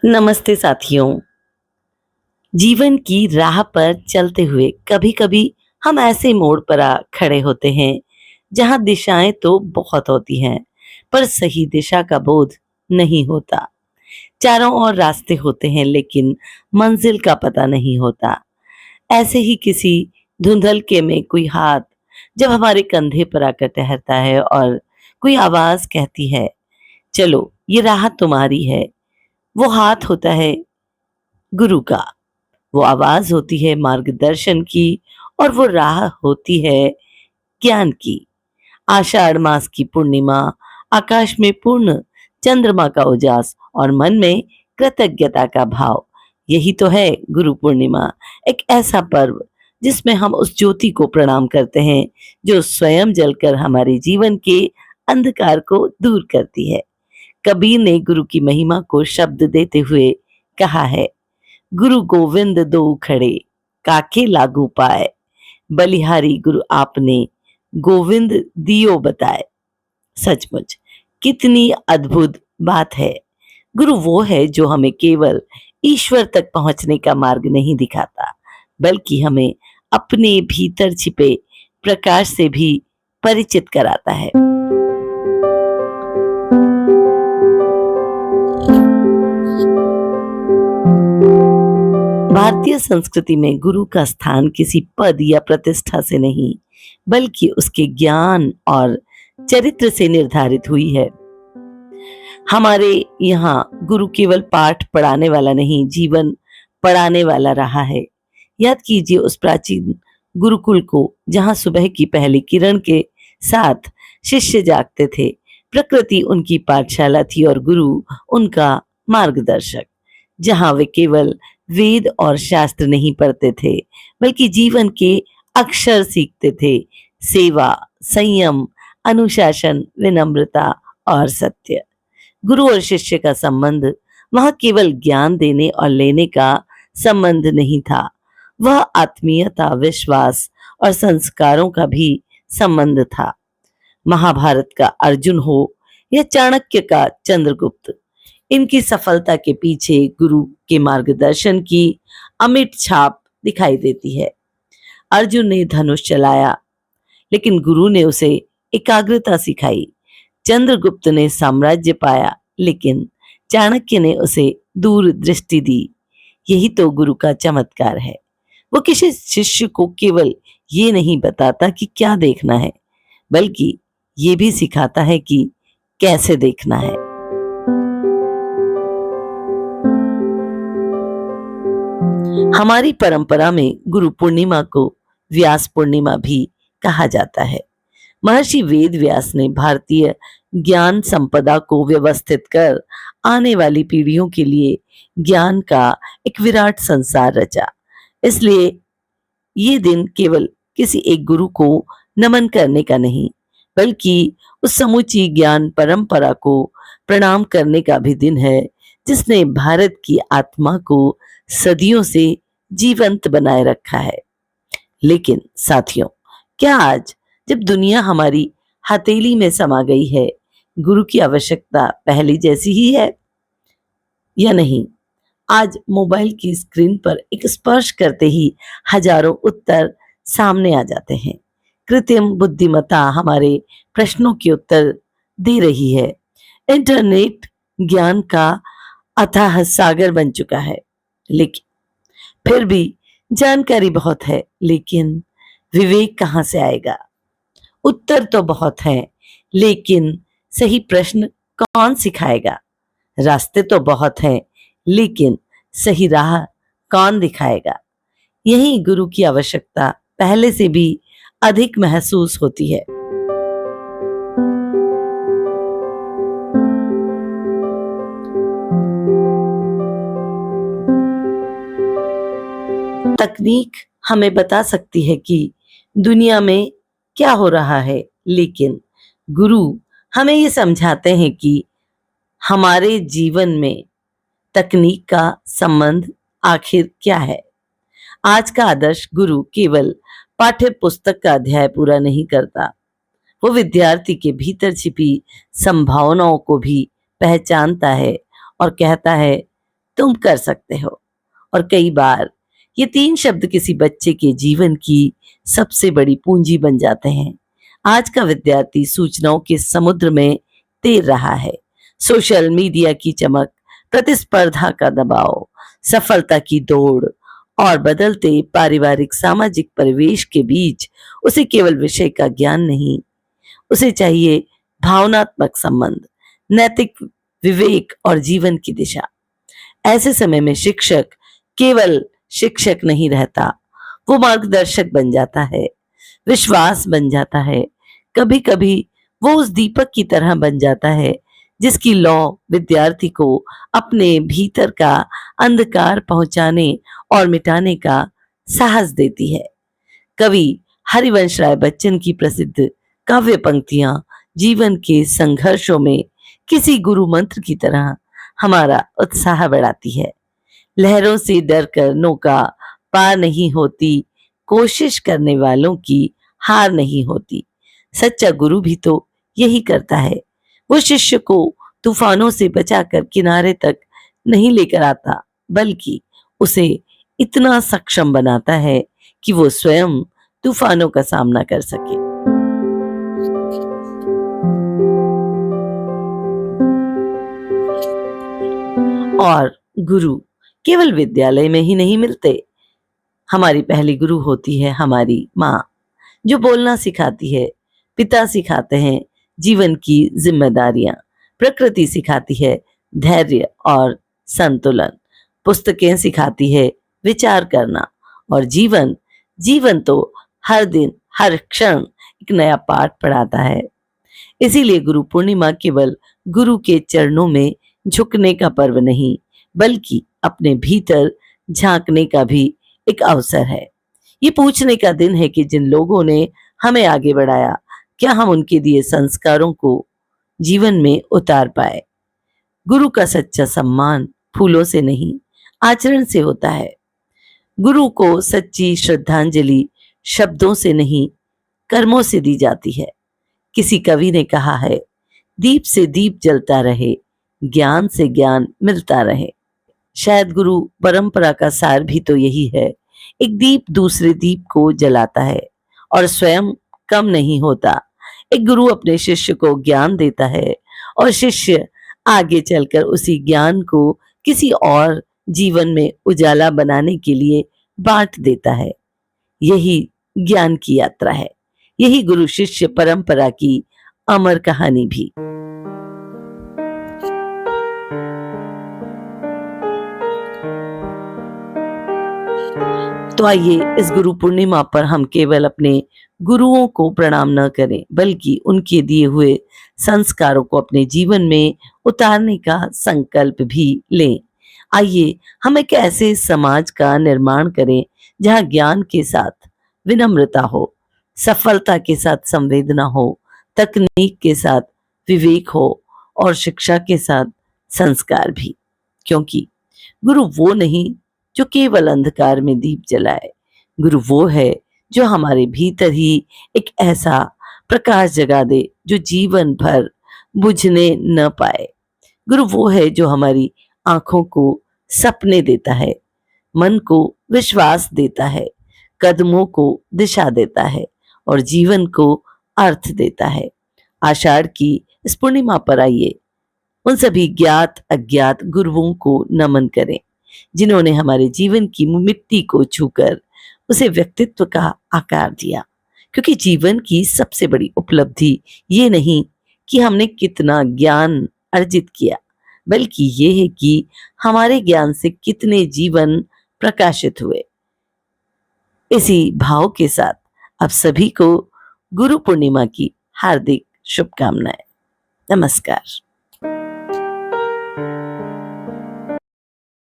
नमस्ते साथियों। जीवन की राह पर चलते हुए कभी-कभी हम ऐसे मोड़ पर आ खड़े होते हैं जहां दिशाएं तो बहुत होती हैं, पर सही दिशा का बोध नहीं होता। चारों ओर रास्ते होते हैं लेकिन मंजिल का पता नहीं होता। ऐसे ही किसी धुंधलके में कोई हाथ जब हमारे कंधे पर आकर ठहरता है और कोई आवाज कहती है, चलो ये राह तुम्हारी है। वो हाथ होता है गुरु का, वो आवाज होती है मार्गदर्शन की, और वो राह होती है ज्ञान की। आषाढ़ मास की पूर्णिमा, आकाश में पूर्ण चंद्रमा का उजास और मन में कृतज्ञता का भाव, यही तो है गुरु पूर्णिमा। एक ऐसा पर्व जिसमें हम उस ज्योति को प्रणाम करते हैं जो स्वयं जलकर हमारे जीवन के अंधकार को दूर करती है। कबीर ने गुरु की महिमा को शब्द देते हुए कहा है, गुरु गोविंद दो खड़े, काके लागू पाए, बलिहारी गुरु आपने, गोविंद दियो बताए। सचमुच कितनी अद्भुत बात है। गुरु वो है जो हमें केवल ईश्वर तक पहुंचने का मार्ग नहीं दिखाता, बल्कि हमें अपने भीतर छिपे प्रकाश से भी परिचित कराता है। भारतीय संस्कृति में गुरु का स्थान किसी पद या प्रतिष्ठा से नहीं, बल्कि उसके ज्ञान और चरित्र से निर्धारित हुई है। हमारे यहाँ गुरु केवल पाठ पढ़ाने वाला नहीं, जीवन पढ़ाने वाला रहा है। याद कीजिए उस प्राचीन गुरुकुल को जहाँ सुबह की पहली किरण के साथ शिष्य जागते थे। प्रकृति उनकी पाठशाला थी और गुरु उनका मार्गदर्शक। जहाँ वे केवल वेद और शास्त्र नहीं पढ़ते थे, बल्कि जीवन के अक्षर सीखते थे। सेवा, संयम, अनुशासन, विनम्रता और सत्य। गुरु और शिष्य का संबंध वह केवल ज्ञान देने और लेने का संबंध नहीं था, वह आत्मीयता, विश्वास और संस्कारों का भी संबंध था। महाभारत का अर्जुन हो या चाणक्य का चंद्रगुप्त, इनकी सफलता के पीछे गुरु के मार्गदर्शन की अमिट छाप दिखाई देती है। अर्जुन ने धनुष चलाया, लेकिन गुरु ने उसे एकाग्रता सिखाई। चंद्रगुप्त ने साम्राज्य पाया, लेकिन चाणक्य ने उसे दूर दृष्टि दी। यही तो गुरु का चमत्कार है। वो किसी शिष्य को केवल ये नहीं बताता कि क्या देखना है, बल्कि ये भी सिखाता है कि कैसे देखना है। हमारी परंपरा में गुरु पूर्णिमा को व्यास पूर्णिमा भी कहा जाता है। महर्षि वेद व्यास ने भारतीय ज्ञान संपदा को व्यवस्थित कर आने वाली पीढ़ियों के लिए ज्ञान का एक विराट संसार रचा। इसलिए ये दिन केवल किसी एक गुरु को नमन करने का नहीं, बल्कि उस समूची ज्ञान परंपरा को प्रणाम करने का भी दिन है जिसने भारत की आत्मा को सदियों से जीवंत बनाए रखा है। लेकिन साथियों, क्या आज जब दुनिया हमारी हथेली में समा गई है, गुरु की आवश्यकता पहले जैसी ही है या नहीं? आज मोबाइल की स्क्रीन पर एक स्पर्श करते ही हजारों उत्तर सामने आ जाते हैं। कृत्रिम बुद्धिमत्ता हमारे प्रश्नों के उत्तर दे रही है। इंटरनेट ज्ञान का अथाह सागर बन चुका है, लेकिन फिर भी जानकारी बहुत है, लेकिन विवेक कहाँ से आएगा? उत्तर तो बहुत हैं, लेकिन सही प्रश्न कौन सिखाएगा? रास्ते तो बहुत हैं, लेकिन सही राह कौन दिखाएगा? यही गुरु की आवश्यकता पहले से भी अधिक महसूस होती है। तकनीक हमें बता सकती है कि दुनिया में क्या हो रहा है, लेकिन गुरु हमें ये समझाते हैं कि हमारे जीवन में तकनीक का संबंध आखिर क्या है। आज का आदर्श गुरु केवल पाठ्य पुस्तक का अध्याय पूरा नहीं करता, वो विद्यार्थी के भीतर छिपी संभावनाओं को भी पहचानता है और कहता है, तुम कर सकते हो। और कई बार ये 3 शब्द किसी बच्चे के जीवन की सबसे बड़ी पूंजी बन जाते हैं। आज का विद्यार्थी सूचनाओं के समुद्र में तैर रहा है। सोशल मीडिया की चमक, प्रतिस्पर्धा का दबाव, सफलता की दौड़ और बदलते पारिवारिक सामाजिक परिवेश के बीच उसे केवल विषय का ज्ञान नहीं, उसे चाहिए भावनात्मक संबंध, नैतिक विवेक और जीवन की दिशा। ऐसे समय में शिक्षक केवल शिक्षक नहीं रहता, वो मार्गदर्शक बन जाता है, विश्वास बन जाता है। कभी कभी वो उस दीपक की तरह बन जाता है जिसकी लौ विद्यार्थी को अपने भीतर का अंधकार पहुंचाने और मिटाने का साहस देती है। कवि हरिवंश राय बच्चन की प्रसिद्ध काव्य पंक्तियां जीवन के संघर्षों में किसी गुरु मंत्र की तरह हमारा उत्साह बढ़ाती है। लहरों से डरकर नौका पार नहीं होती, कोशिश करने वालों की हार नहीं होती। सच्चा गुरु भी तो यही करता है। वो शिष्य को तूफानों से बचाकर किनारे तक नहीं लेकर आता, बल्कि उसे इतना सक्षम बनाता है कि वो स्वयं तूफानों का सामना कर सके। और गुरु केवल विद्यालय में ही नहीं मिलते। हमारी पहली गुरु होती है हमारी माँ, जो बोलना सिखाती है। पिता सिखाते हैं जीवन की जिम्मेदारियां। प्रकृति सिखाती है धैर्य और संतुलन। पुस्तकें सिखाती है विचार करना। और जीवन जीवन तो हर दिन हर क्षण एक नया पाठ पढ़ाता है। इसीलिए गुरु पूर्णिमा केवल गुरु के चरणों में झुकने का पर्व नहीं, बल्कि अपने भीतर झांकने का भी एक अवसर है। ये पूछने का दिन है कि जिन लोगों ने हमें आगे बढ़ाया, क्या हम उनके दिए संस्कारों को जीवन में उतार पाए। गुरु का सच्चा सम्मान फूलों से नहीं, आचरण से होता है। गुरु को सच्ची श्रद्धांजलि शब्दों से नहीं, कर्मों से दी जाती है। किसी कवि ने कहा है, दीप से दीप जलता रहे, ज्ञान से ज्ञान मिलता रहे। शायद गुरु परंपरा का सार भी तो यही है। एक दीप दूसरे दीप को जलाता है और स्वयं कम नहीं होता। एक गुरु अपने शिष्य को ज्ञान देता है और शिष्य आगे चलकर उसी ज्ञान को किसी और जीवन में उजाला बनाने के लिए बांट देता है। यही ज्ञान की यात्रा है। यही गुरु शिष्य परंपरा की अमर कहानी भी। तो आइए इस गुरु पूर्णिमा पर हम केवल अपने गुरुओं को प्रणाम न करें, बल्कि उनके दिए हुए संस्कारों को अपने जीवन में उतारने का संकल्प भी लें। आइए हम एक ऐसे समाज का निर्माण करें जहां ज्ञान के साथ विनम्रता हो, सफलता के साथ संवेदना हो, तकनीक के साथ विवेक हो और शिक्षा के साथ संस्कार भी। क्योंकि गुरु वो नहीं जो केवल अंधकार में दीप जलाए। गुरु वो है जो हमारे भीतर ही एक ऐसा प्रकाश जगा दे जो जीवन भर बुझने न पाए। गुरु वो है जो हमारी आंखों को सपने देता है, मन को विश्वास देता है, कदमों को दिशा देता है और जीवन को अर्थ देता है। आषाढ़ की इस पूर्णिमा पर आइए उन सभी ज्ञात अज्ञात गुरुओं को नमन करें, जिन्होंने हमारे जीवन की मिट्टी को छूकर उसे व्यक्तित्व का आकार दिया। क्योंकि जीवन की सबसे बड़ी उपलब्धि ये नहीं कि हमने कितना ज्ञान अर्जित किया, बल्कि ये है कि हमारे ज्ञान से कितने जीवन प्रकाशित हुए। इसी भाव के साथ आप सभी को गुरु पूर्णिमा की हार्दिक शुभकामनाएं। नमस्कार।